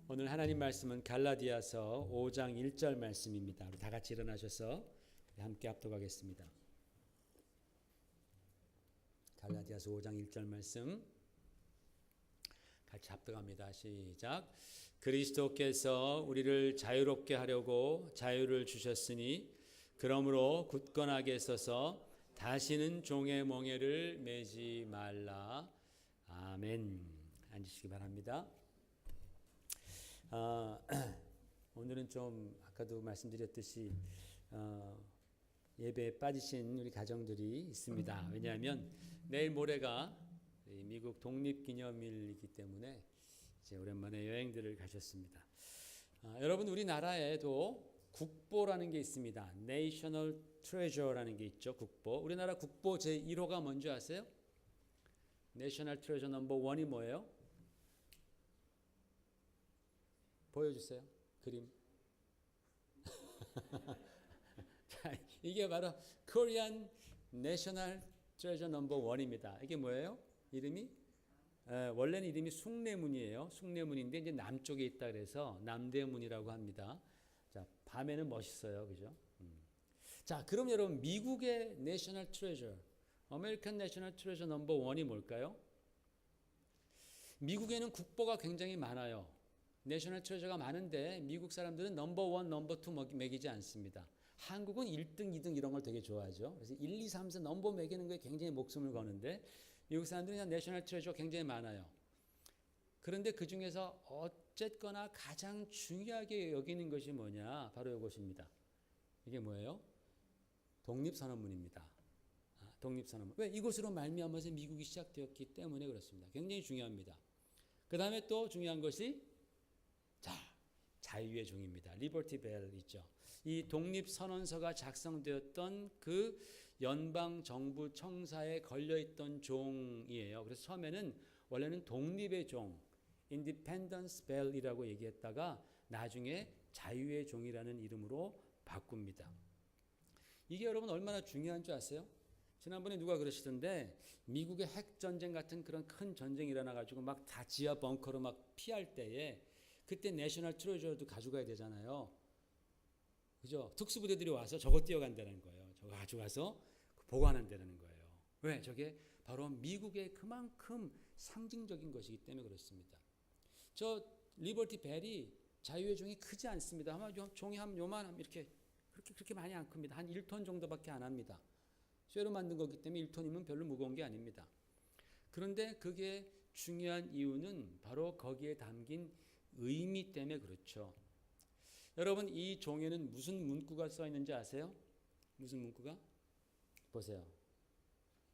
오늘 하나님 말씀은 갈라디아서 5장 1절 말씀입니다. 우리 다 같이 일어나셔서 함께 합독하겠습니다. 갈라디아서 5장 1절 말씀 같이 합독합니다. 시작. 그리스도께서 우리를 자유롭게 하려고 자유를 주셨으니 그러므로 굳건하게 서서 다시는 종의 멍에를 매지 말라. 아멘. 앉으시기 바랍니다. 오늘은 좀 아까도 말씀드렸듯이 예배에 빠지신 우리 가정들이 있습니다. 왜냐하면 내일 모레가 미국 독립기념일이기 때문에 이제 오랜만에 여행들을 가셨습니다. 여러분 우리나라에도 국보라는 게 있습니다. National Treasure라는 게 있죠. 국보. 우리나라 국보 제1호가 뭔지 아세요? National Treasure 넘버 1이 뭐예요? 보여주세요. 그림. 자, 이게 바로 Korean National Treasure 넘버 1입니다. 이게 뭐예요? 이름이? 원래는 이름이 숭례문이에요. 숭례문인데 이제 남쪽에 있다 그래서 남대문이라고 합니다. 자, 밤에는 멋있어요. 그죠? 자, 그럼 여러분 미국의 National Treasure, American National Treasure 넘버 1이 뭘까요? 미국에는 국보가 굉장히 많아요. 내셔널 트레저가 많은데 미국 사람들은 넘버 1, 넘버 2 매기지 않습니다. 한국은 1등, 2등 이런 걸 되게 좋아하죠. 그래서 1, 2, 3, 4 넘버 매기는 거에 굉장히 목숨을 거는데 미국 사람들은 그냥 내셔널 트레저가 굉장히 많아요. 그런데 그 중에서 어쨌거나 가장 중요하게 여기는 것이 뭐냐? 바로 이것입니다. 이게 뭐예요? 독립선언문입니다. 독립선언문. 왜? 이것으로 말미암아서 미국이 시작되었기 때문에 그렇습니다. 굉장히 중요합니다. 그 다음에 또 중요한 것이 자유의 종입니다. 리버티 벨 있죠. 이 독립선언서가 작성되었던 그 연방정부 청사에 걸려있던 종이에요. 그래서 처음에는 원래는 독립의 종, Independence Bell이라고 얘기했다가 나중에 자유의 종이라는 이름으로 바꿉니다. 이게 여러분 얼마나 중요한 줄 아세요? 지난번에 누가 그러시던데 미국의 핵전쟁 같은 그런 큰 전쟁이 일어나가지고 막 다 지하 벙커로 막 피할 때에 그때 내셔널 트레저도 가져가야 되잖아요. 그죠? 특수부대들이 와서 저거 뛰어간다는 거예요. 저거 가져가서 보관한다는 거예요. 왜? 저게 바로 미국의 그만큼 상징적인 것이기 때문에 그렇습니다. 저 리버티 벨이 자유의 종이 크지 않습니다. 아마 종이 한 요만함 이렇게 그렇게 많이 안 큽니다. 한 1톤 정도밖에 안 합니다. 쇠로 만든 거기 때문에 1톤이면 별로 무거운 게 아닙니다. 그런데 그게 중요한 이유는 바로 거기에 담긴 의미 때문에 그렇죠. 여러분 이 종에는 무슨 문구가 써 있는지 아세요? 무슨 문구가? 보세요.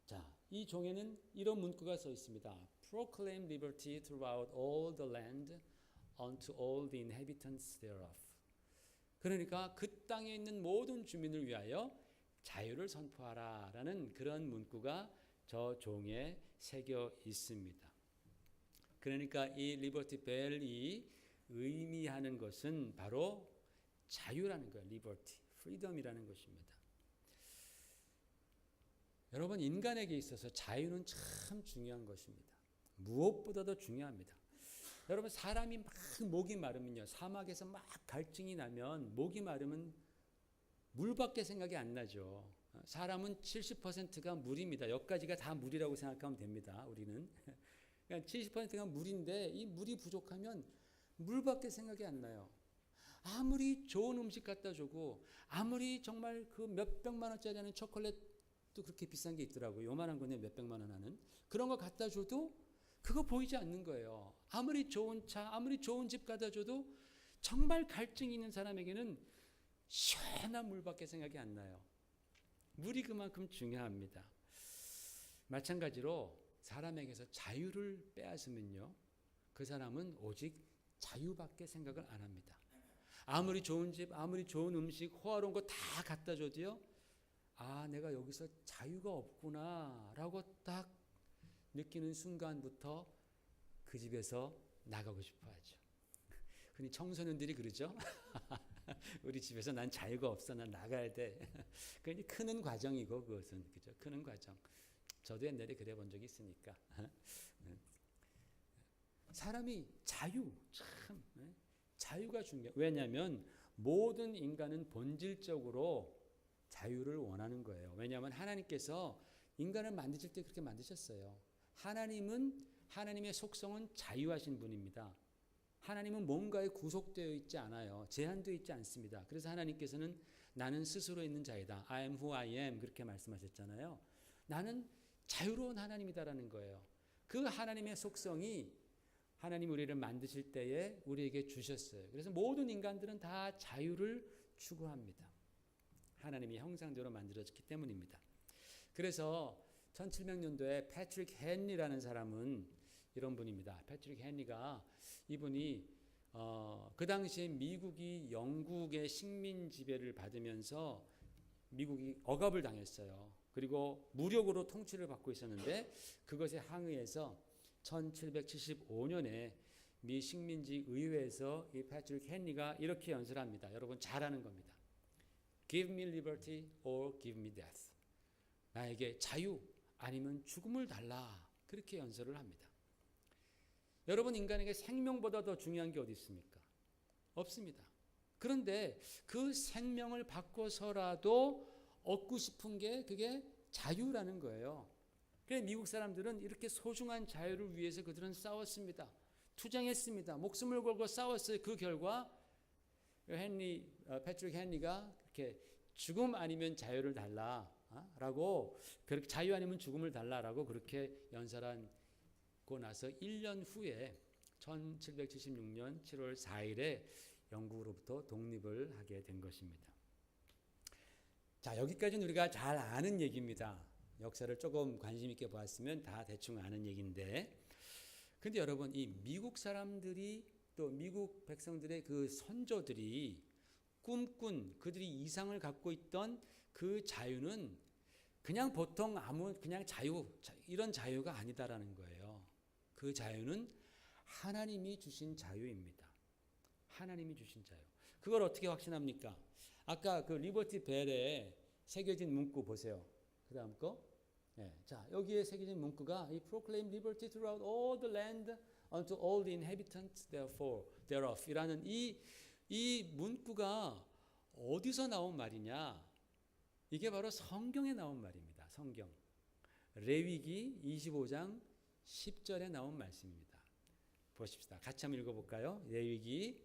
자, 이 종에는 이런 문구가 써 있습니다. Proclaim liberty throughout all the land unto all the inhabitants thereof. 그러니까 그 땅에 있는 모든 주민을 위하여 자유를 선포하라 라는 그런 문구가 저 종에 새겨 있습니다. 그러니까 이 리버티 벨이 의미하는 것은 바로 자유라는 거예요. 리버티, 프리덤이라는 것입니다. 여러분 인간에게 있어서 자유는 참 중요한 것입니다. 무엇보다도 중요합니다. 여러분 사람이 막 목이 마르면요. 사막에서 막 갈증이 나면 목이 마르면 물밖에 생각이 안 나죠. 사람은 70%가 물입니다. 여기까지가 다 물이라고 생각하면 됩니다. 우리는. 그러니까 70%가 물인데 이 물이 부족하면 물밖에 생각이 안 나요. 아무리 좋은 음식 갖다 주고 아무리 정말 그 몇백만 원짜리 하는 초콜릿도 그렇게 비싼 게 있더라고요. 요만한 건데 몇백만 원 하는. 그런 거 갖다 줘도 그거 보이지 않는 거예요. 아무리 좋은 차, 아무리 좋은 집 갖다 줘도 정말 갈증이 있는 사람에게는 시원한 물밖에 생각이 안 나요. 물이 그만큼 중요합니다. 마찬가지로 사람에게서 자유를 빼앗으면요. 그 사람은 오직 자유밖에 생각을 안 합니다. 아무리 좋은 집, 아무리 좋은 음식, 호화로운 거 다 갖다 줘도요. 아, 내가 여기서 자유가 없구나 라고 딱 느끼는 순간부터 그 집에서 나가고 싶어 하죠. 흔히 청소년들이 그러죠. 우리 집에서 난 자유가 없어. 난 나가야 돼. 그게 크는 과정이고 그것은 그죠. 크는 과정. 저도 옛날에 그래 본 적이 있으니까. 사람이 자유 참 참 자유가 중요해요. 왜냐하면 모든 인간은 본질적으로 자유를 원하는 거예요. 왜냐하면 하나님께서 인간을 만드실 때 그렇게 만드셨어요. 하나님의 속성은 자유하신 분입니다. 하나님은 뭔가에 구속되어 있지 않아요. 제한되어 있지 않습니다. 그래서 하나님께서는 나는 스스로 있는 자이다. I am who I am 그렇게 말씀하셨잖아요. 나는 자유로운 하나님이다라는 거예요. 그 하나님의 속성이 하나님 우리를 만드실 때에 우리에게 주셨어요. 그래서 모든 인간들은 다 자유를 추구합니다. 하나님이 형상대로 만들어졌기 때문입니다. 그래서 1700년도에 패트릭 헨리라는 사람은 이런 분입니다. 패트릭 헨리가 이분이 그 당시에 미국이 영국의 식민 지배를 받으면서 미국이 억압을 당했어요. 그리고 무력으로 통치를 받고 있었는데 그것에 항의해서 1775년에 미 식민지 의회에서 이 패트릭 헨리가 이렇게 연설을 합니다. 여러분 잘 아는 겁니다. Give me liberty or give me death. 나에게 자유 아니면 죽음을 달라. 그렇게 연설을 합니다. 여러분 인간에게 생명보다 더 중요한 게 어디 있습니까? 없습니다. 그런데 그 생명을 바꿔서라도 얻고 싶은 게 그게 자유라는 거예요. 그래서 미국 사람들은 이렇게 소중한 자유를 위해서 그들은 싸웠습니다. 투쟁했습니다. 목숨을 걸고 싸웠어요. 그 결과 패트릭 헨리가 이렇게 죽음 아니면 자유를 달라라고 그렇게 자유 아니면 죽음을 달라라고 그렇게 연설하고 나서 1년 후에 1776년 7월 4일에 영국으로부터 독립을 하게 된 것입니다. 자, 여기까지는 우리가 잘 아는 얘기입니다. 역사를 조금 관심 있게 보았으면 다 대충 아는 얘기인데, 근데 여러분 이 미국 사람들이 또 미국 백성들의 그 선조들이 꿈꾼 그들이 이상을 갖고 있던 그 자유는 그냥 보통 그냥 이런 자유가 아니다라는 거예요. 그 자유는 하나님이 주신 자유입니다. 하나님이 주신 자유. 그걸 어떻게 확신합니까? 아까 그 리버티 벨에 새겨진 문구 보세요. 그 다음 거. 네. 자, 여기에 새겨진 문구가 이 proclaim liberty throughout all the land unto all the inhabitants thereof 이라는 이 문구가 어디서 나온 말이냐? 이게 바로 성경에 나온 말입니다. 성경. 레위기 25장 10절에 나온 말씀입니다. 보십시다. 같이 한번 읽어볼까요? 레위기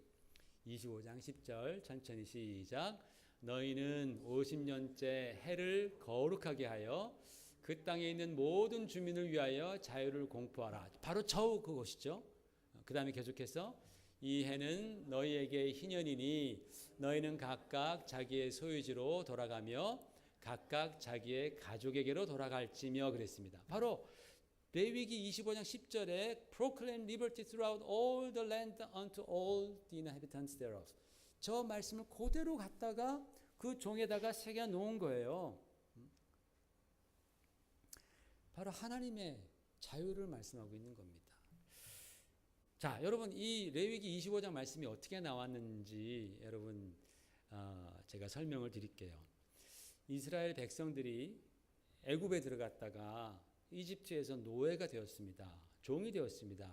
25장 10절 천천히 시작. 너희는 50년째 해를 거룩하게 하여 그 땅에 있는 모든 주민을 위하여 자유를 공포하라. 바로 그것이죠. 그 다음에 계속해서 이 해는 너희에게 희년이니 너희는 각각 자기의 소유지로 돌아가며 각각 자기의 가족에게로 돌아갈지며 그랬습니다. 바로 레위기 25장 10절에 proclaim liberty throughout all the land unto all the inhabitants thereof. 저 말씀을 그대로 갖다가 그 종에다가 새겨 놓은 거예요. 바로 하나님의 자유를 말씀하고 있는 겁니다. 자, 여러분 이 레위기 25장 말씀이 어떻게 나왔는지 여러분 제가 설명을 드릴게요. 이스라엘 백성들이 애굽에 들어갔다가 이집트에서 노예가 되었습니다. 종이 되었습니다.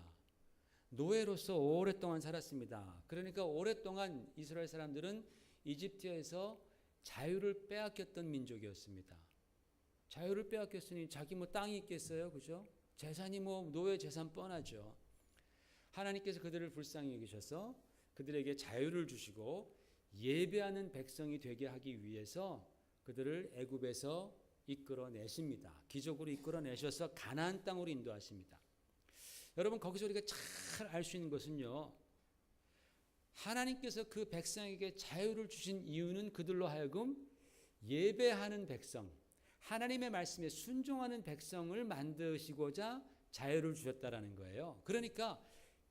노예로서 오랫동안 살았습니다. 그러니까 오랫동안 이스라엘 사람들은 이집트에서 자유를 빼앗겼던 민족이었습니다. 자유를 빼앗겼으니 자기 땅이 있겠어요? 그죠? 재산이 노예 재산 뻔하죠. 하나님께서 그들을 불쌍히 여기셔서 그들에게 자유를 주시고 예배하는 백성이 되게 하기 위해서 그들을 애굽에서 이끌어내십니다. 기적으로 이끌어내셔서 가나안 땅으로 인도하십니다. 여러분 거기서 우리가 잘 알 수 있는 것은요. 하나님께서 그 백성에게 자유를 주신 이유는 그들로 하여금 예배하는 백성, 하나님의 말씀에 순종하는 백성을 만드시고자 자유를 주셨다라는 거예요. 그러니까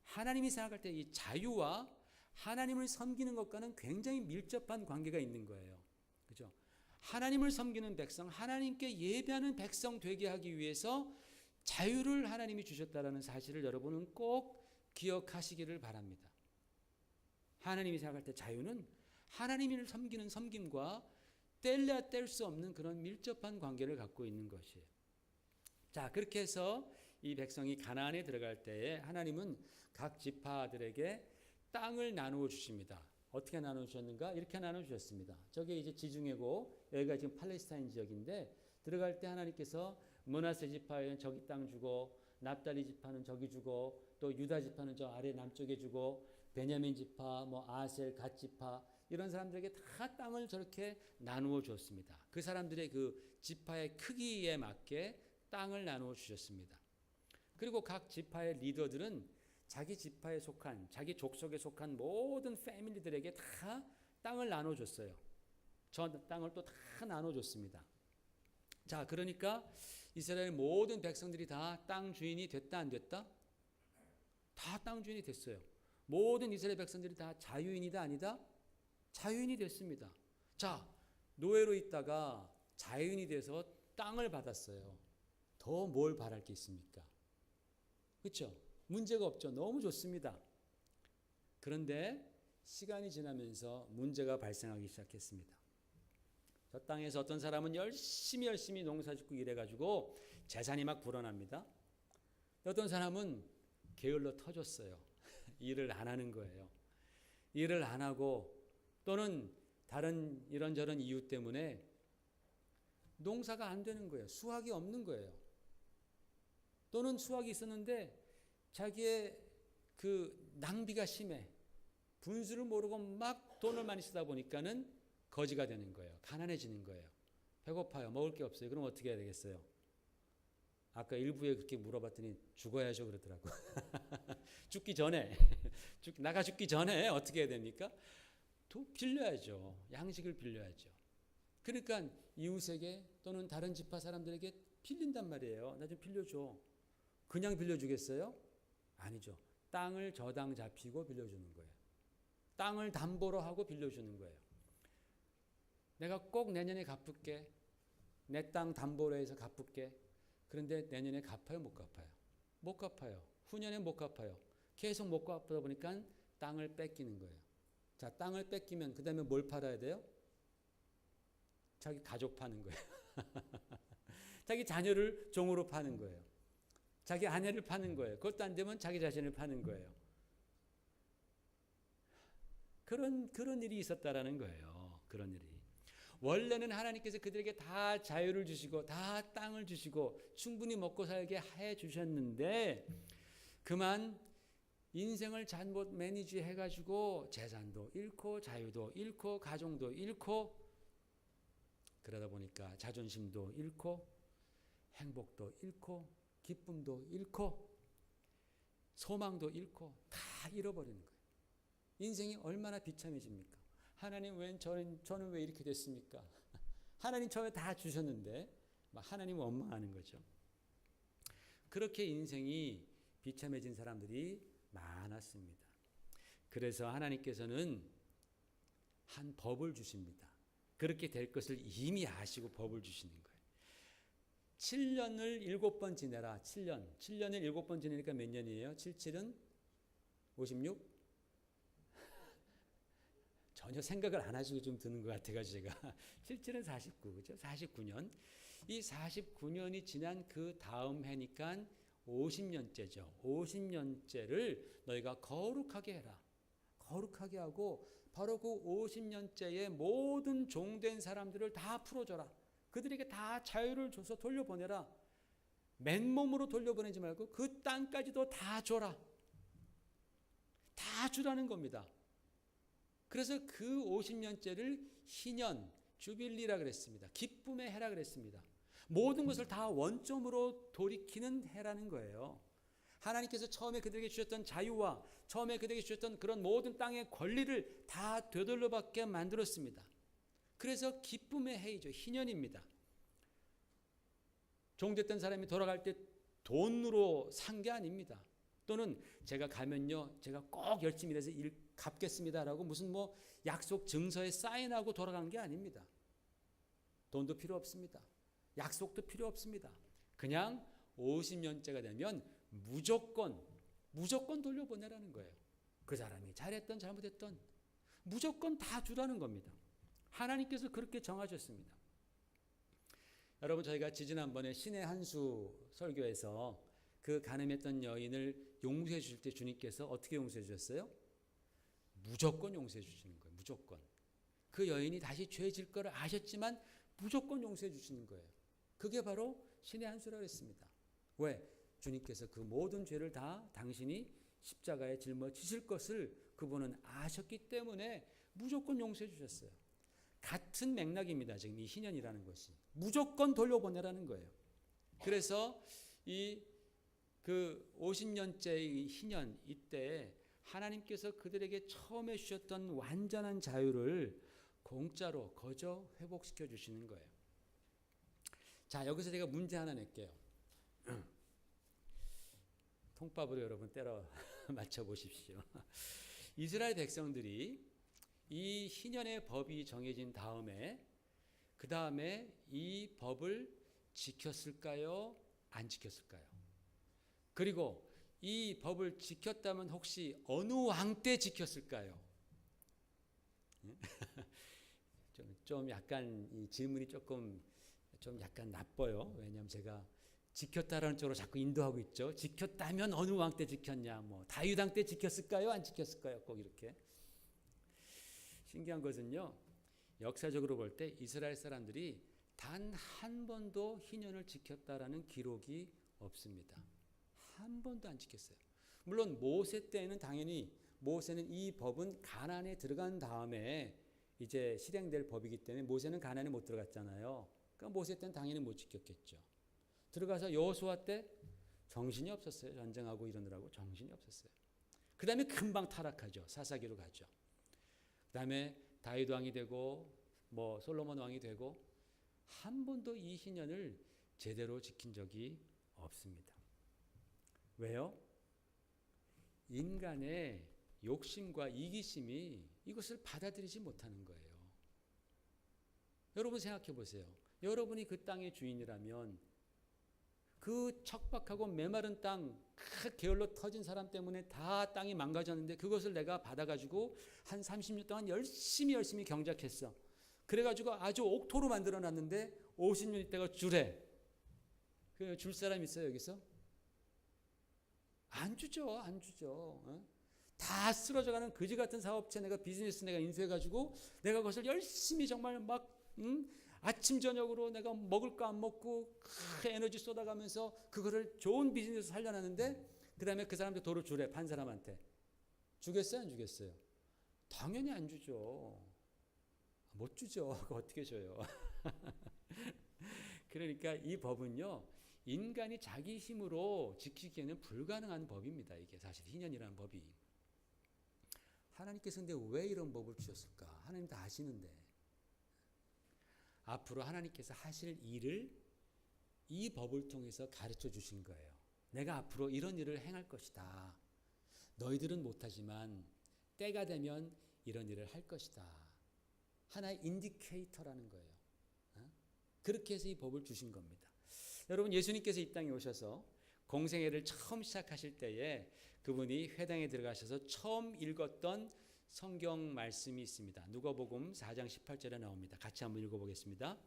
하나님이 생각할 때 이 자유와 하나님을 섬기는 것과는 굉장히 밀접한 관계가 있는 거예요. 그죠? 하나님을 섬기는 백성, 하나님께 예배하는 백성 되게 하기 위해서 자유를 하나님이 주셨다라는 사실을 여러분은 꼭 기억하시기를 바랍니다. 하나님이 생각할 때 자유는 하나님을 섬기는 섬김과 뗄래야 뗄 수 없는 그런 밀접한 관계를 갖고 있는 것이에요. 자, 그렇게 해서 이 백성이 가나안에 들어갈 때에 하나님은 각 지파들에게 땅을 나누어 주십니다. 어떻게 나누어 주셨는가? 이렇게 나누어 주셨습니다. 저게 이제 지중해고 여기가 지금 팔레스타인 지역인데 들어갈 때 하나님께서 므낫세 지파에는 저기 땅 주고 납달리 지파는 저기 주고 또 유다 지파는 저 아래 남쪽에 주고 베냐민 지파 뭐 아셀 갓 지파 이런 사람들에게 다 땅을 저렇게 나누어 주었습니다. 그 사람들의 그 지파의 크기에 맞게 땅을 나누어 주셨습니다. 그리고 각 지파의 리더들은 자기 지파에 속한 자기 족속에 속한 모든 패밀리들에게 다 땅을 나눠 줬어요. 저 땅을 또 다 나눠 줬습니다. 자, 그러니까 이스라엘 모든 백성들이 다 땅 주인이 됐다 안 됐다? 다 땅 주인이 됐어요. 모든 이스라엘 백성들이 다 자유인이다 아니다? 자유인이 됐습니다. 자, 노예로 있다가 자유인이 돼서 땅을 받았어요. 더 뭘 바랄 게 있습니까? 그렇죠? 문제가 없죠. 너무 좋습니다. 그런데 시간이 지나면서 문제가 발생하기 시작했습니다. 저 땅에서 어떤 사람은 열심히 농사짓고 일해가지고 재산이 막 불어납니다. 어떤 사람은 게을러 터졌어요. 일을 안 하는 거예요. 일을 안 하고 또는 다른 이런저런 이유 때문에 농사가 안 되는 거예요. 수확이 없는 거예요. 또는 수확이 있었는데 자기의 그 낭비가 심해. 분수를 모르고 막 돈을 많이 쓰다 보니까는 거지가 되는 거예요. 가난해지는 거예요. 배고파요. 먹을 게 없어요. 그럼 어떻게 해야 되겠어요? 아까 일부에 그렇게 물어봤더니 죽어야죠 그러더라고. 죽기 전에 나가 죽기 전에 어떻게 해야 됩니까? 빌려야죠. 양식을 빌려야죠. 그러니까 이웃에게 또는 다른 지파 사람들에게 빌린단 말이에요. 나 좀 빌려줘. 그냥 빌려주겠어요? 아니죠. 땅을 저당 잡히고 빌려주는 거예요. 땅을 담보로 하고 빌려주는 거예요. 내가 꼭 내년에 갚을게. 내 땅 담보로 해서 갚을게. 그런데 내년에 갚아요? 못 갚아요? 못 갚아요. 후년에 못 갚아요. 계속 못 갚다 보니까 땅을 뺏기는 거예요. 자, 땅을 뺏기면 그 다음에 뭘 팔아야 돼요? 자기 가족 파는 거예요. 자기 자녀를 종으로 파는 거예요. 자기 아내를 파는 거예요. 그것도 안 되면 자기 자신을 파는 거예요. 그런 일이 있었다라는 거예요. 그런 일이. 원래는 하나님께서 그들에게 다 자유를 주시고 다 땅을 주시고 충분히 먹고 살게 해 주셨는데 그만 인생을 잘못 매니지 해가지고 재산도 잃고 자유도 잃고 가정도 잃고 그러다 보니까 자존심도 잃고 행복도 잃고 기쁨도 잃고 소망도 잃고 다 잃어버리는 거예요. 인생이 얼마나 비참해집니까? 하나님 왜 저는 왜 이렇게 됐습니까? 하나님 저에 다 주셨는데 하나님 원망하는 거죠. 그렇게 인생이 비참해진 사람들이 많았습니다. 그래서 하나님께서는 한 법을 주십니다. 그렇게 될 것을 이미 아시고 법을 주시는 거예요. 7년을 7번 지내라. 7년을 7번 지내니까 몇 년이에요? 77은 56? 전혀 생각을 안 하시고 좀 드는 것 같아가지고 제가 77은 49, 그죠? 49년. 이 49년이 지난 그 다음 해니까 50년째죠. 50년째를 너희가 거룩하게 해라. 거룩하게 하고 바로 그 50년째의 모든 종된 사람들을 다 풀어줘라. 그들에게 다 자유를 줘서 돌려보내라. 맨몸으로 돌려보내지 말고 그 땅까지도 다 줘라. 다 주라는 겁니다. 그래서 그 50년째를 희년, 주빌리라 그랬습니다. 기쁨의 해라 그랬습니다. 모든 것을 다 원점으로 돌이키는 해라는 거예요. 하나님께서 처음에 그들에게 주셨던 자유와 처음에 그들에게 주셨던 그런 모든 땅의 권리를 다 되돌려받게 만들었습니다. 그래서 기쁨의 해이죠. 희년입니다. 종됐던 사람이 돌아갈 때 돈으로 산 게 아닙니다. 또는 제가 가면요, 제가 꼭 열심히 일해서 일 갚겠습니다라고 무슨 뭐 약속 증서에 사인하고 돌아간 게 아닙니다. 돈도 필요 없습니다. 약속도 필요 없습니다. 그냥 50년째가 되면 무조건 돌려보내라는 거예요. 그 사람이 잘했던 잘못했던 무조건 다 주라는 겁니다. 하나님께서 그렇게 정하셨습니다. 여러분, 저희가 지지난번에 신의 한수 설교에서 그 간음했던 여인을 용서해 주실 때 주님께서 어떻게 용서해 주셨어요? 무조건 용서해 주시는 거예요. 무조건. 그 여인이 다시 죄질 거를 아셨지만 무조건 용서해 주시는 거예요. 그게 바로 신의 한 수라고 했습니다. 왜? 주님께서 그 모든 죄를 다 당신이 십자가에 짊어지실 것을 그분은 아셨기 때문에 무조건 용서해 주셨어요. 같은 맥락입니다. 지금 이 희년이라는 것이. 무조건 돌려보내라는 거예요. 그래서 그 50년째의 희년 이때 하나님께서 그들에게 처음에 주셨던 완전한 자유를 공짜로 거저 회복시켜 주시는 거예요. 자, 여기서 제가 문제 하나 낼게요. 통밥으로 여러분 때려 맞춰 보십시오. 이스라엘 백성들이 이 희년의 법이 정해진 다음에 그 다음에 이 법을 지켰을까요? 안 지켰을까요? 그리고 이 법을 지켰다면 혹시 어느 왕 때 지켰을까요? 좀 약간 이 질문이 좀 약간 나빠요. 왜냐하면 제가 지켰다라는 쪽으로 자꾸 인도하고 있죠. 지켰다면 어느 왕 때 지켰냐? 뭐 다윗 왕 때 지켰을까요? 안 지켰을까요? 꼭 이렇게. 신기한 것은요. 역사적으로 볼 때 이스라엘 사람들이 단 한 번도 희년을 지켰다라는 기록이 없습니다. 한 번도 안 지켰어요. 물론 모세 때는 당연히 모세는 이 법은 가나안에 들어간 다음에 이제 실행될 법이기 때문에 모세는 가나안에 못 들어갔잖아요. 그러니까 모세 때는 당연히 못 지켰겠죠. 들어가서 여호수아 때 정신이 없었어요. 전쟁하고 이러느라고 정신이 없었어요. 그 다음에 금방 타락하죠. 사사기로 가죠. 그 다음에 다윗 왕이 되고 뭐 솔로몬 왕이 되고 한 번도 이 희년을 제대로 지킨 적이 없습니다. 왜요? 인간의 욕심과 이기심이 이것을 받아들이지 못하는 거예요. 여러분 생각해 보세요. 여러분이 그 땅의 주인이라면 그 척박하고 메마른 땅, 그 게을러 터진 사람 때문에 다 땅이 망가졌는데 그것을 내가 받아가지고 한 30년 동안 열심히 경작했어. 그래가지고 아주 옥토로 만들어놨는데 50년 있다가 주래. 줄 사람 있어요 여기서? 안 주죠. 어? 다 쓰러져가는 거지 같은 사업체 내가 비즈니스 내가 인수해가지고 내가 그것을 열심히 정말 막 아침 저녁으로 내가 먹을 거 안 먹고 에너지 쏟아가면서 그거를 좋은 비즈니스 살려놨는데 그 다음에 그 사람한테 도로 주래. 판 사람한테. 주겠어요 안 주겠어요? 당연히 안 주죠. 못 주죠. 그거 어떻게 줘요? 그러니까 이 법은요. 인간이 자기 힘으로 지키기에는 불가능한 법입니다. 이게 사실 희년이라는 법이. 하나님께서 근데 왜 이런 법을 주셨을까? 하나님 다 아시는데. 앞으로 하나님께서 하실 일을 이 법을 통해서 가르쳐 주신 거예요. 내가 앞으로 이런 일을 행할 것이다. 너희들은 못하지만 때가 되면 이런 일을 할 것이다. 하나의 인디케이터라는 거예요. 그렇게 해서 이 법을 주신 겁니다. 여러분 예수님께서 이 땅에 오셔서 공생애를 처음 시작하실 때에 그분이 회당에 들어가셔서 처음 읽었던 성경 말씀이 있습니다. 누가복음 4장 18절에 나옵니다. 같이 한번 읽어보겠습니다.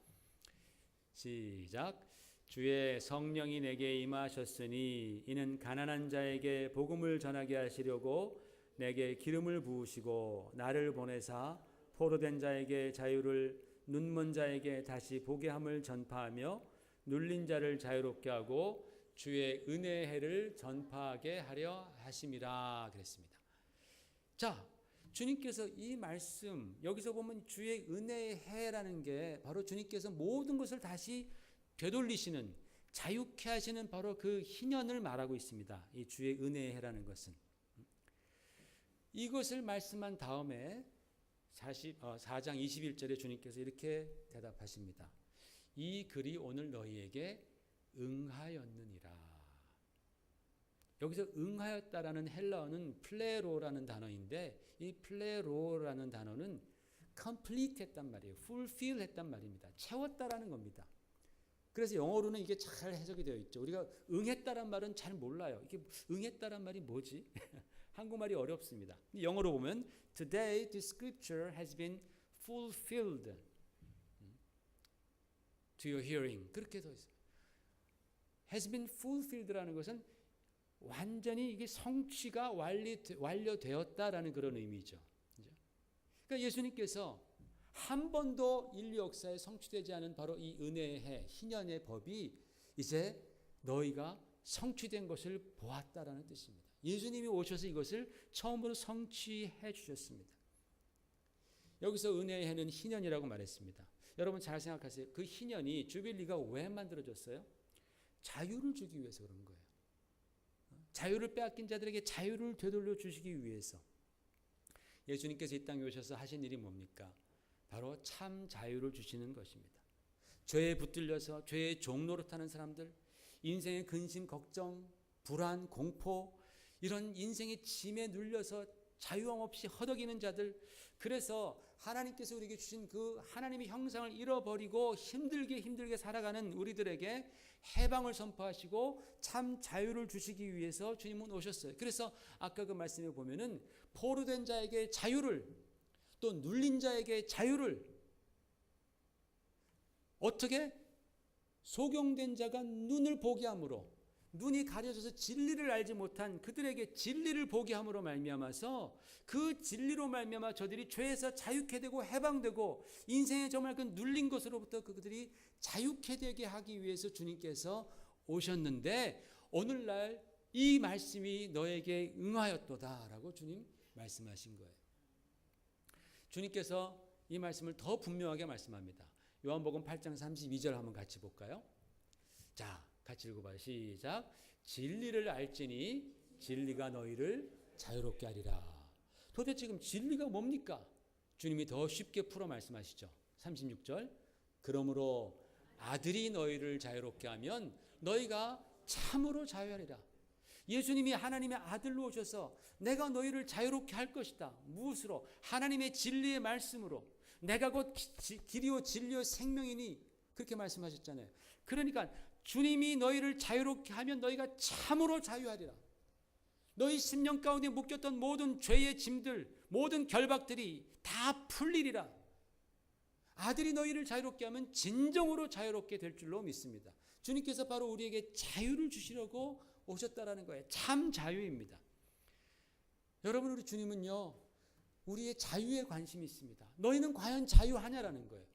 시작. 주의 성령이 내게 임하셨으니 이는 가난한 자에게 복음을 전하게 하시려고 내게 기름을 부으시고 나를 보내사 포로된 자에게 자유를 눈먼 자에게 다시 보게 함을 전파하며 눌린 자를 자유롭게 하고 주의 은혜의 해를 전파하게 하려 하심이라 그랬습니다. 자, 주님께서 이 말씀 여기서 보면 주의 은혜의 해라는 게 바로 주님께서 모든 것을 다시 되돌리시는 자유케 하시는 바로 그 희년을 말하고 있습니다. 이 주의 은혜의 해라는 것은 이것을 말씀한 다음에 4장 21절에 주님께서 이렇게 대답하십니다. 이 글이 오늘 너희에게 응하였느니라. 여기서 응하였다라는 헬라어는 플레로라는 단어인데 이 플레로라는 단어는 complete 했단 말이에요. fulfill 했단 말입니다. 채웠다라는 겁니다. 그래서 영어로는 이게 잘 해석이 되어 있죠. 우리가 응했다란 말은 잘 몰라요. 이게 응했다란 말이 뭐지? 한국말이 어렵습니다. 영어로 보면 Today the scripture has been fulfilled to your hearing. 그렇게 되어 있어요. has been fulfilled라는 것은 완전히 이게 성취가 완료되었다라는 그런 의미죠. 그러니까 예수님께서 한 번도 인류 역사에 성취되지 않은 바로 이 은혜의 해, 희년의 법이 이제 너희가 성취된 것을 보았다라는 뜻입니다. 예수님이 오셔서 이것을 처음으로 성취해 주셨습니다. 여기서 은혜의 해는 희년이라고 말했습니다. 여러분 잘 생각하세요. 그 희년이 주빌리가 왜 만들어졌어요? 자유를 주기 위해서 그런 거예요. 자유를 빼앗긴 자들에게 자유를 되돌려 주시기 위해서. 예수님께서 이 땅에 오셔서 하신 일이 뭡니까? 바로 참 자유를 주시는 것입니다. 죄에 붙들려서 죄의 종노릇하는 사람들, 인생의 근심, 걱정, 불안, 공포, 이런 인생의 짐에 눌려서 자유함 없이 허덕이는 자들, 그래서 하나님께서 우리에게 주신 그 하나님의 형상을 잃어버리고 힘들게 살아가는 우리들에게 해방을 선포하시고 참 자유를 주시기 위해서 주님은 오셨어요. 그래서 아까 그 말씀에 보면은 포로된 자에게 자유를, 또 눌린 자에게 자유를, 어떻게? 소경된 자가 눈을 보게 함으로, 눈이 가려져서 진리를 알지 못한 그들에게 진리를 보게 함으로 말미암아서 그 진리로 말미암아 저들이 죄에서 자유케 되고 해방되고 인생의 정말 그 눌린 것으로부터 그들이 자유케 되게 하기 위해서 주님께서 오셨는데, 오늘날 이 말씀이 너에게 응하였도다라고 주님 말씀하신 거예요. 주님께서 이 말씀을 더 분명하게 말씀합니다. 요한복음 8장 32절 한번 같이 볼까요? 자, 같이 읽어봐요. 시작. 진리를 알지니 진리가 너희를 자유롭게 하리라. 도대체 지금 진리가 뭡니까? 주님이 더 쉽게 풀어 말씀하시죠. 36절. 그러므로 아들이 너희를 자유롭게 하면 너희가 참으로 자유하리라. 예수님이 하나님의 아들로 오셔서 내가 너희를 자유롭게 할 것이다. 무엇으로? 하나님의 진리의 말씀으로. 내가 곧 길이요 진리요 생명이니, 그렇게 말씀하셨잖아요. 그러니까 주님이 너희를 자유롭게 하면 너희가 참으로 자유하리라. 너희 심령 가운데 묶였던 모든 죄의 짐들, 모든 결박들이 다 풀리리라. 아들이 너희를 자유롭게 하면 진정으로 자유롭게 될 줄로 믿습니다. 주님께서 바로 우리에게 자유를 주시려고 오셨다라는 거예요. 참 자유입니다. 여러분, 우리 주님은요, 우리의 자유에 관심이 있습니다. 너희는 과연 자유하냐라는 거예요.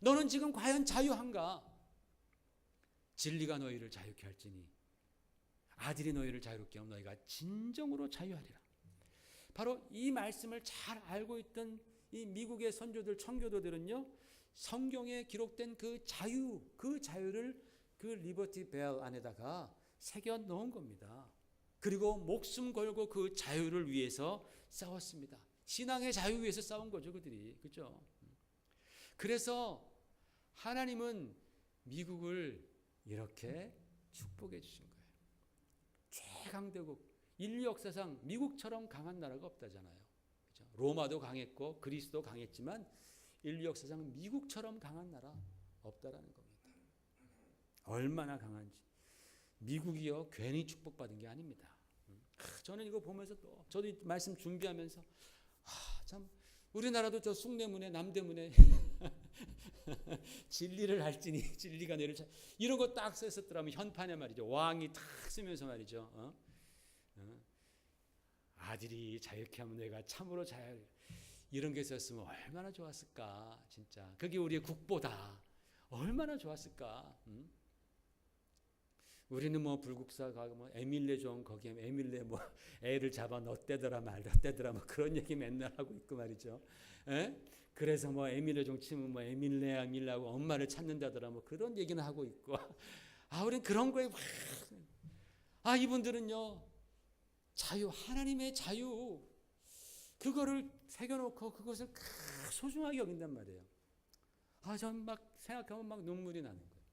너는 지금 과연 자유한가? 진리가 너희를 자유케 할지니 아들이 너희를 자유롭게 하면 너희가 진정으로 자유하리라. 바로 이 말씀을 잘 알고 있던 이 미국의 선조들, 청교도들은요, 성경에 기록된 그 자유를 그 리버티 벨 안에다가 새겨 넣은 겁니다. 그리고 목숨 걸고 그 자유를 위해서 싸웠습니다. 신앙의 자유 위해서 싸운 거죠, 그들이. 그렇죠? 그래서 하나님은 미국을 이렇게 축복해 주신 거예요. 최강대국, 인류 역사상 미국처럼 강한 나라가 없다잖아요. 그렇죠? 로마도 강했고 그리스도 강했지만 인류 역사상 미국처럼 강한 나라 없다라는 겁니다. 얼마나 강한지. 미국이요, 괜히 축복받은 게 아닙니다. 저는 이거 보면서 또 저도 이 말씀 준비하면서 참 우리나라도 저 숭례문에 남대문에 진리를 알지니 진리가 너희를 이런 거 딱 썼더라면 현판에 말이죠. 왕이 탁 쓰면서 말이죠. 아들이 자유케 하면 내가 참으로 자유, 이런 게 썼으면 얼마나 좋았을까. 진짜 그게 우리의 국보다 얼마나 좋았을까. 우리는 뭐 불국사 가고 뭐 에밀레 존 거기에 에밀레 뭐 애를 잡아 넣대더라 말았대더라 뭐 그런 얘기 맨날 하고 있고 말이죠. 에? 그래서 뭐 에밀레 존 치면 뭐 에밀레하고 엄마를 찾는다더라 뭐 그런 얘기는 하고 있고. 우리는 그런 거에 이분들은요, 자유, 하나님의 자유, 그거를 새겨놓고 그것을 소중하게 여긴단 말이에요. 전 막 생각하면 막 눈물이 나는 거예요.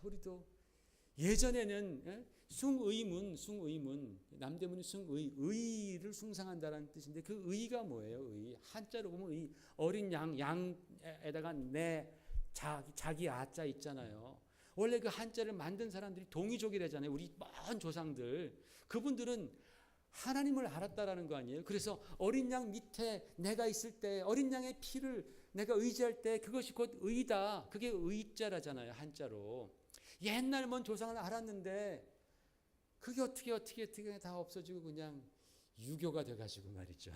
우리도 예전에는 숭의문, 남대문이 의를 숭상한다라는 뜻인데 그 의가 뭐예요? 의. 한자로 보면 의, 어린 양에다가 자기 아자 있잖아요. 원래 그 한자를 만든 사람들이 동이족이라잖아요. 우리 먼 조상들. 그분들은 하나님을 알았다라는 거 아니에요? 그래서 어린 양 밑에 내가 있을 때 어린 양의 피를 내가 의지할 때 그것이 곧 의다. 그게 의자라잖아요. 한자로. 옛날 먼 조상을 알았는데 그게 어떻게 다 없어지고 그냥 유교가 돼가지고 말이죠.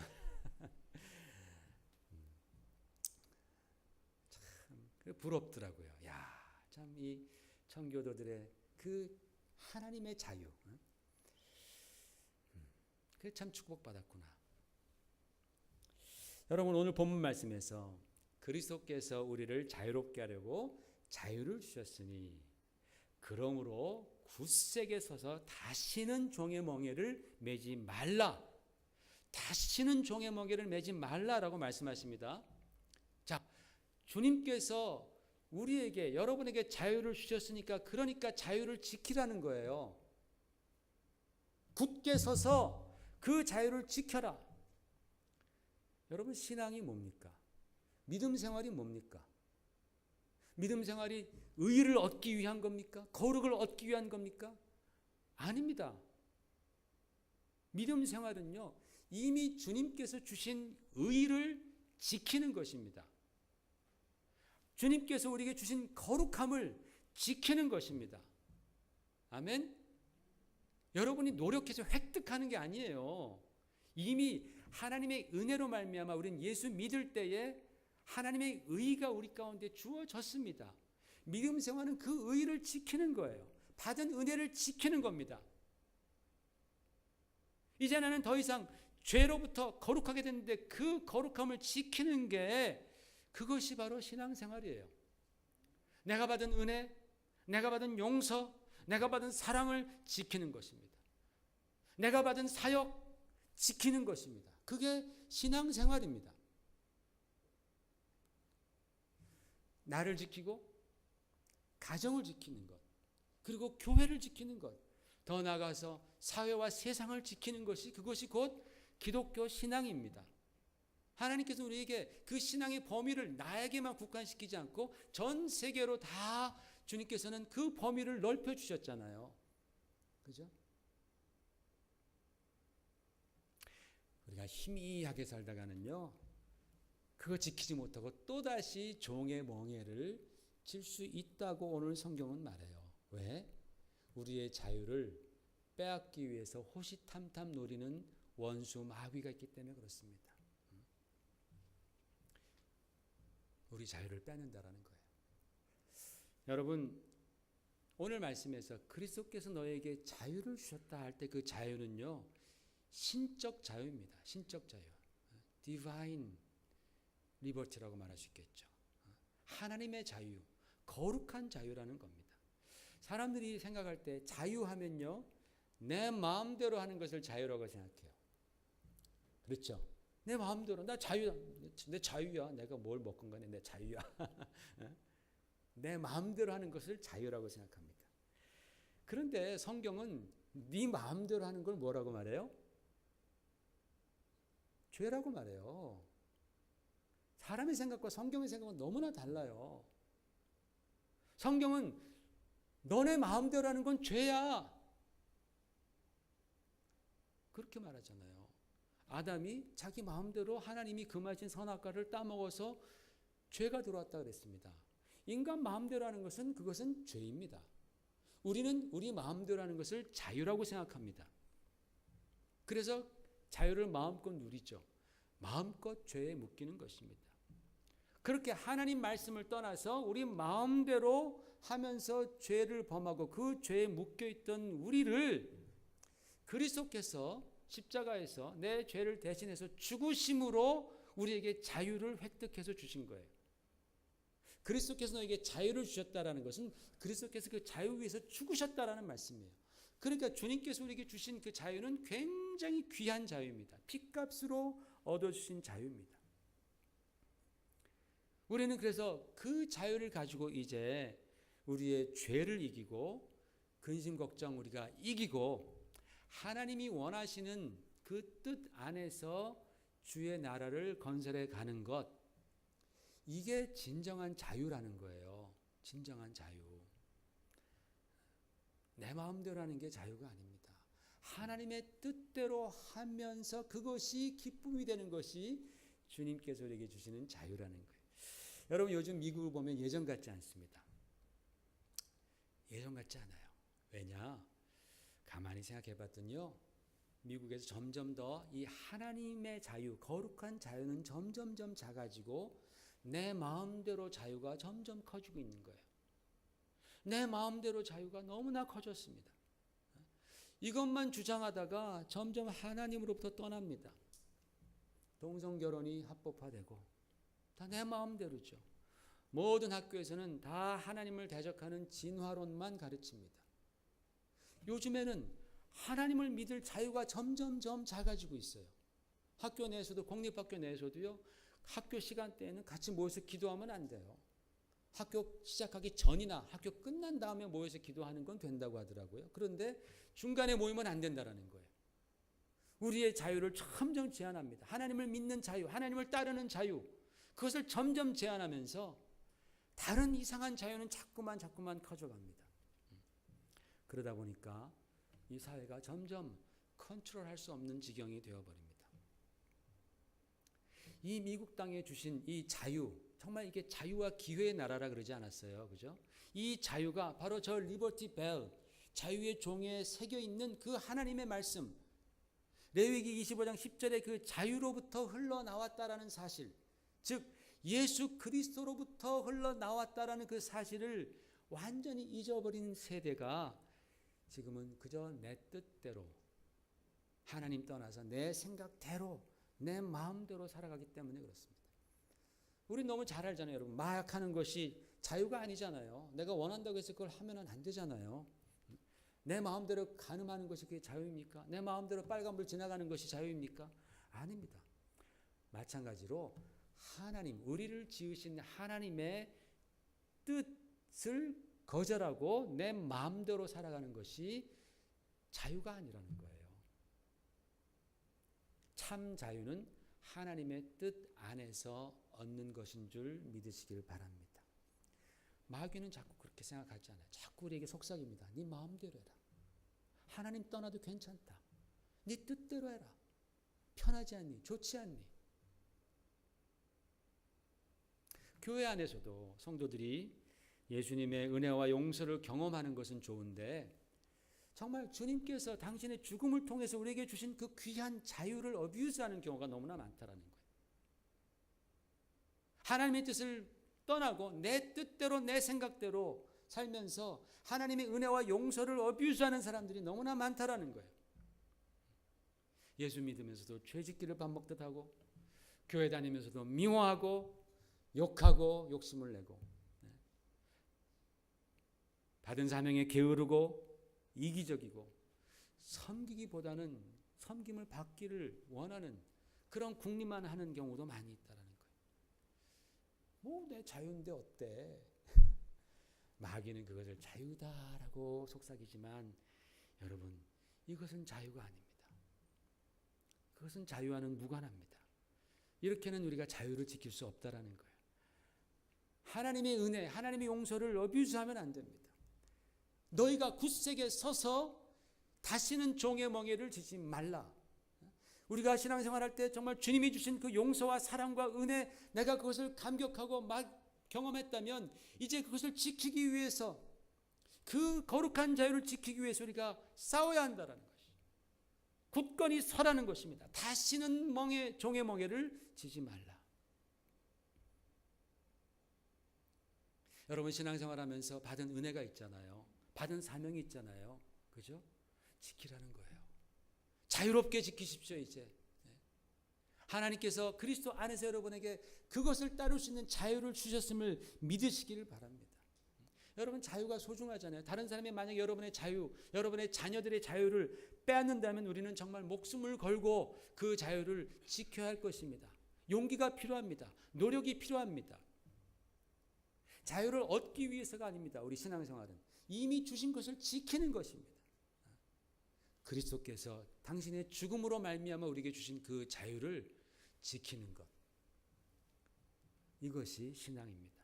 부럽더라고요. 야, 참 이 청교도들의 그 하나님의 자유, 그게 참 축복받았구나. 여러분, 오늘 본문 말씀에서 그리스도께서 우리를 자유롭게 하려고 자유를 주셨으니 그러므로 굳세게 서서 다시는 종의 멍에를 매지 말라. 다시는 종의 멍에를 매지 말라라고 말씀하십니다. 자, 주님께서 우리에게, 여러분에게 자유를 주셨으니까, 그러니까 자유를 지키라는 거예요. 굳게 서서 그 자유를 지켜라. 여러분, 신앙이 뭡니까? 믿음 생활이 뭡니까? 믿음 생활이 의를 얻기 위한 겁니까? 거룩을 얻기 위한 겁니까? 아닙니다. 믿음 생활은요, 이미 주님께서 주신 의를 지키는 것입니다. 주님께서 우리에게 주신 거룩함을 지키는 것입니다. 아멘? 여러분이 노력해서 획득하는 게 아니에요. 이미 하나님의 은혜로 말미암아 우리는 예수 믿을 때에 하나님의 의가 우리 가운데 주어졌습니다. 믿음 생활은 그 의를 지키는 거예요. 받은 은혜를 지키는 겁니다. 이제 나는 더 이상 죄로부터 거룩하게 됐는데 그 거룩함을 지키는 게, 그것이 바로 신앙생활이에요. 내가 받은 은혜, 내가 받은 용서, 내가 받은 사랑을 지키는 것입니다. 내가 받은 사역 지키는 것입니다. 그게 신앙생활입니다. 나를 지키고 가정을 지키는 것, 그리고 교회를 지키는 것, 더 나아가서 사회와 세상을 지키는 것이, 그것이 곧 기독교 신앙입니다. 하나님께서 우리에게 그 신앙의 범위를 나에게만 국한시키지 않고 전 세계로 다 주님께서는 그 범위를 넓혀주셨잖아요. 그죠? 우리가 희미하게 살다가는요, 그거 지키지 못하고 또다시 종의 멍에를 질 수 있다고 오늘 성경은 말해요. 왜? 우리의 자유를 빼앗기 위해서 호시탐탐 노리는 원수 마귀가 있기 때문에 그렇습니다. 우리 자유를 빼앗는다라는 거예요. 여러분, 오늘 말씀에서 그리스도께서 너에게 자유를 주셨다 할 때 그 자유는요, 신적 자유입니다. 신적 자유. Divine Liberty라고 말할 수 있겠죠. 하나님의 자유, 거룩한 자유라는 겁니다. 사람들이 생각할 때 자유하면요, 내 마음대로 하는 것을 자유라고 생각해요. 그렇죠? 내 마음대로, 나 자유야. 내 자유야. 내가 뭘 먹건 간에 내 자유야. 내 마음대로 하는 것을 자유라고 생각합니다. 그런데 성경은 네 마음대로 하는 걸 뭐라고 말해요? 죄라고 말해요. 사람의 생각과 성경의 생각은 너무나 달라요. 성경은 너네 마음대로 하는 건 죄야, 그렇게 말하잖아요. 아담이 자기 마음대로 하나님이 금하신 선악과를 따먹어서 죄가 들어왔다 그랬습니다. 인간 마음대로 하는 것은, 그것은 죄입니다. 우리는 우리 마음대로 하는 것을 자유라고 생각합니다. 그래서 자유를 마음껏 누리죠. 마음껏 죄에 묶이는 것입니다. 그렇게 하나님 말씀을 떠나서 우리 마음대로 하면서 죄를 범하고 그 죄에 묶여있던 우리를 그리스도께서 십자가에서 내 죄를 대신해서 죽으심으로 우리에게 자유를 획득해서 주신 거예요. 그리스도께서 너에게 자유를 주셨다라는 것은 그리스도께서 그 자유 위해서 죽으셨다라는 말씀이에요. 그러니까 주님께서 우리에게 주신 그 자유는 굉장히 귀한 자유입니다. 핏값으로 얻어주신 자유입니다. 우리는 그래서 그 자유를 가지고 이제 우리의 죄를 이기고 근심 걱정 우리가 이기고 하나님이 원하시는 그 뜻 안에서 주의 나라를 건설해 가는 것, 이게 진정한 자유라는 거예요. 진정한 자유. 내 마음대로 하는 게 자유가 아닙니다. 하나님의 뜻대로 하면서 그것이 기쁨이 되는 것이 주님께서 우리에게 주시는 자유라는 거예요. 여러분, 요즘 미국을 보면 예전 같지 않습니다. 예전 같지 않아요. 왜냐? 가만히 생각해 봤더니요, 미국에서 점점 더 이 하나님의 자유, 거룩한 자유는 점점점 작아지고 내 마음대로 자유가 점점 커지고 있는 거예요. 내 마음대로 자유가 너무나 커졌습니다. 이것만 주장하다가 점점 하나님으로부터 떠납니다. 동성결혼이 합법화되고 다 내 마음대로죠. 모든 학교에서는 다 하나님을 대적하는 진화론만 가르칩니다. 요즘에는 하나님을 믿을 자유가 점점점 작아지고 있어요. 학교 내에서도, 공립학교 내에서도요, 학교 시간대에는 같이 모여서 기도하면 안 돼요. 학교 시작하기 전이나 학교 끝난 다음에 모여서 기도하는 건 된다고 하더라고요. 그런데 중간에 모이면 안 된다라는 거예요. 우리의 자유를 점점 제한합니다. 하나님을 믿는 자유, 하나님을 따르는 자유, 그것을 점점 제한하면서 다른 이상한 자유는 자꾸만 커져갑니다. 그러다 보니까 이 사회가 점점 컨트롤할 수 없는 지경이 되어버립니다. 이 미국 땅에 주신 이 자유, 정말 이게 자유와 기회의 나라라 그러지 않았어요, 그죠? 이 자유가 바로 저 리버티 벨, 자유의 종에 새겨 있는 그 하나님의 말씀, 레위기 25장 10절에 그 자유로부터 흘러나왔다라는 사실, 즉 예수 그리스도로부터 흘러나왔다라는 그 사실을 완전히 잊어버린 세대가 지금은 그저 내 뜻대로, 하나님 떠나서 내 생각대로, 내 마음대로 살아가기 때문에 그렇습니다. 우리 너무 잘 알잖아요, 여러분. 마약하는 것이 자유가 아니잖아요. 내가 원한다고 해서 그걸 하면 안 되잖아요. 내 마음대로 간음하는 것이 그게 자유입니까? 내 마음대로 빨간불 지나가는 것이 자유입니까? 아닙니다. 마찬가지로 하나님, 우리를 지으신 하나님의 뜻을 거절하고 내 마음대로 살아가는 것이 자유가 아니라는 거예요. 참 자유는 하나님의 뜻 안에서 얻는 것인 줄 믿으시길 바랍니다. 마귀는 자꾸 그렇게 생각하잖아요. 자꾸 우리에게 속삭입니다. 네 마음대로 해라. 하나님 떠나도 괜찮다. 네 뜻대로 해라. 편하지 않니? 좋지 않니? 교회 안에서도 성도들이 예수님의 은혜와 용서를 경험하는 것은 좋은데 정말 주님께서 당신의 죽음을 통해서 우리에게 주신 그 귀한 자유를 어뷰스하는 경우가 너무나 많다라는 거예요. 하나님의 뜻을 떠나고 내 뜻대로 내 생각대로 살면서 하나님의 은혜와 용서를 어뷰스하는 사람들이 너무나 많다라는 거예요. 예수 믿으면서도 죄짓기를 밥 먹듯 하고 교회 다니면서도 미워하고 욕하고 욕심을 내고 받은 사명에 게으르고 이기적이고 섬기기보다는 섬김을 받기를 원하는 그런 궁리만 하는 경우도 많이 있다라는 거예요. 뭐 내 자유인데 어때? 마귀는 그것을 자유다라고 속삭이지만 여러분, 이것은 자유가 아닙니다. 그것은 자유와는 무관합니다. 이렇게는 우리가 자유를 지킬 수 없다라는 거예요. 하나님의 은혜, 하나님의 용서를 어뷰스하면 안 됩니다. 너희가 굳세게 서서 다시는 종의 멍에를 지지 말라. 우리가 신앙생활할 때 정말 주님이 주신 그 용서와 사랑과 은혜, 내가 그것을 감격하고 막 경험했다면 이제 그것을 지키기 위해서, 그 거룩한 자유를 지키기 위해서 우리가 싸워야 한다는 것이, 굳건히 서라는 것입니다. 다시는 종의 멍에를 지지 말라. 여러분, 신앙생활하면서 받은 은혜가 있잖아요. 받은 사명이 있잖아요. 그죠? 지키라는 거예요. 자유롭게 지키십시오. 이제 하나님께서 그리스도 안에서 여러분에게 그것을 따를 수 있는 자유를 주셨음을 믿으시기를 바랍니다. 여러분, 자유가 소중하잖아요. 다른 사람이 만약 여러분의 자유, 여러분의 자녀들의 자유를 빼앗는다면 우리는 정말 목숨을 걸고 그 자유를 지켜야 할 것입니다. 용기가 필요합니다. 노력이 필요합니다. 자유를 얻기 위해서가 아닙니다. 우리 신앙생활은 이미 주신 것을 지키는 것입니다. 그리스도께서 당신의 죽음으로 말미암아 우리에게 주신 그 자유를 지키는 것, 이것이 신앙입니다.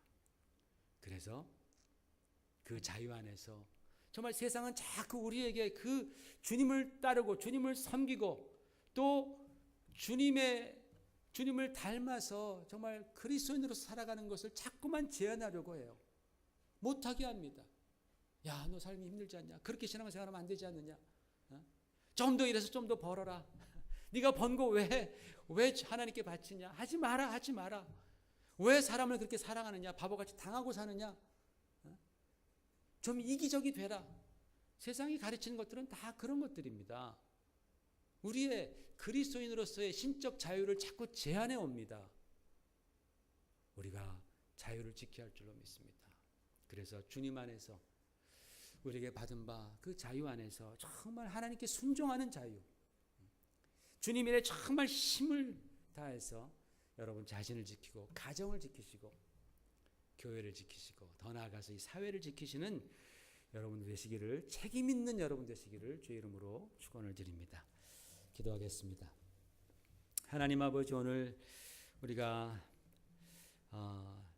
그래서 그 자유 안에서 정말 세상은 자꾸 우리에게 그 주님을 따르고 주님을 섬기고 또 주님을 닮아서 정말 그리스도인으로 살아가는 것을 자꾸만 제한하려고 해요. 못하게 합니다. 야, 너 삶이 힘들지 않냐? 그렇게 신앙생활하면 안 되지 않느냐? 좀 더 일해서 좀 더 벌어라. 네가 번 거 왜 하나님께 바치냐? 하지 마라. 왜 사람을 그렇게 사랑하느냐? 바보같이 당하고 사느냐? 좀 이기적이 되라. 세상이 가르치는 것들은 다 그런 것들입니다. 우리의 그리스도인으로서의 신적 자유를 자꾸 제한해 옵니다. 우리가 자유를 지켜야 할 줄로 믿습니다. 그래서 주님 안에서 우리에게 받은 바 그 자유 안에서 정말 하나님께 순종하는 자유, 주님 일에 정말 힘을 다해서 여러분 자신을 지키고 가정을 지키시고 교회를 지키시고 더 나아가서 이 사회를 지키시는 여러분 되시기를, 책임 있는 여러분 되시기를 주의 이름으로 축원을 드립니다. 기도하겠습니다. 하나님 아버지, 오늘 우리가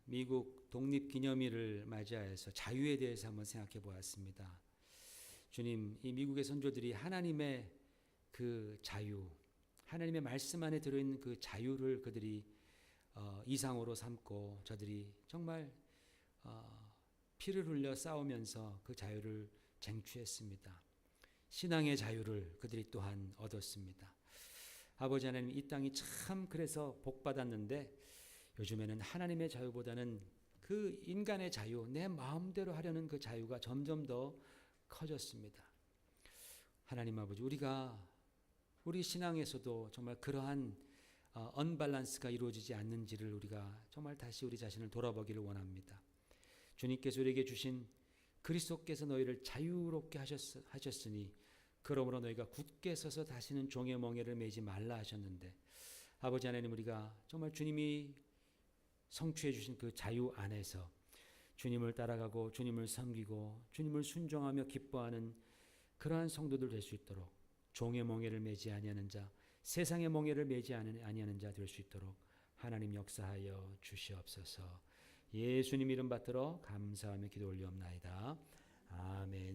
미국 독립기념일을 맞이하여서 자유에 대해서 한번 생각해 보았습니다. 주님, 이 미국의 선조들이 하나님의 그 자유, 하나님의 말씀 안에 들어있는 그 자유를 그들이 이상으로 삼고 저들이 정말 피를 흘려 싸우면서 그 자유를 쟁취했습니다. 신앙의 자유를 그들이 또한 얻었습니다. 아버지 하나님, 이 땅이 참 그래서 복받았는데 요즘에는 하나님의 자유보다는 그 인간의 자유, 내 마음대로 하려는 그 자유가 점점 더 커졌습니다. 하나님 아버지, 우리 신앙에서도 정말 그러한 언밸런스가 이루어지지 않는지를 우리가 정말 다시 우리 자신을 돌아보기를 원합니다. 주님께서 우리에게 주신 그리스도께서 너희를 자유롭게 하셨으니 그러므로 너희가 굳게 서서 다시는 종의 멍에를 매지 말라 하셨는데, 아버지 하나님, 우리가 정말 주님이 성취해 주신 그 자유 안에서 주님을 따라가고 주님을 섬기고 주님을 순종하며 기뻐하는 그러한 성도들 될 수 있도록, 종의 멍에를 매지 아니하는 자, 세상의 멍에를 매지 아니하는 자 될 수 있도록 하나님 역사하여 주시옵소서. 예수님 이름 받들어 감사하며 기도 올리옵나이다. 아멘.